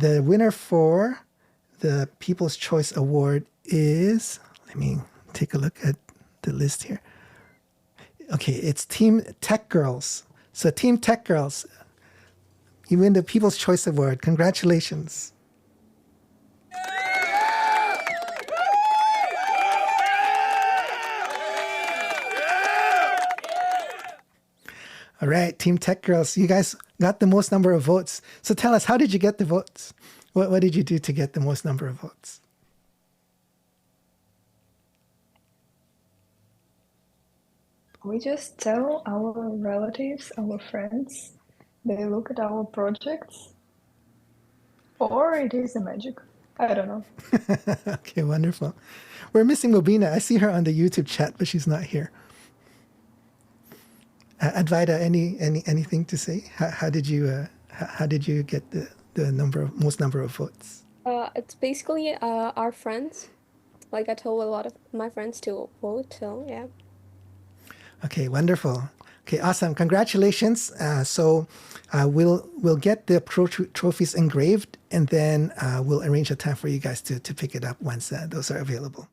the winner for the People's Choice Award is, let me take a look at the list here. Okay, it's Team TechGirls. So Team TechGirls, you win the People's Choice Award. Congratulations. All right, Team TechGirls, you guys got the most number of votes. So tell us, how did you get the votes? What did you do to get the most number of votes? We just tell our relatives, our friends, they look at our projects, or it is a magic. I don't know. Okay, wonderful. We're missing Mobina. I see her on the YouTube chat, but she's not here. Advaita, anything to say? How did you get the most number of votes? It's basically our friends. Like I told a lot of my friends to vote, so yeah. Okay, wonderful. Okay, awesome. Congratulations. So we'll get the trophies engraved, and then we'll arrange a time for you guys to pick it up once those are available.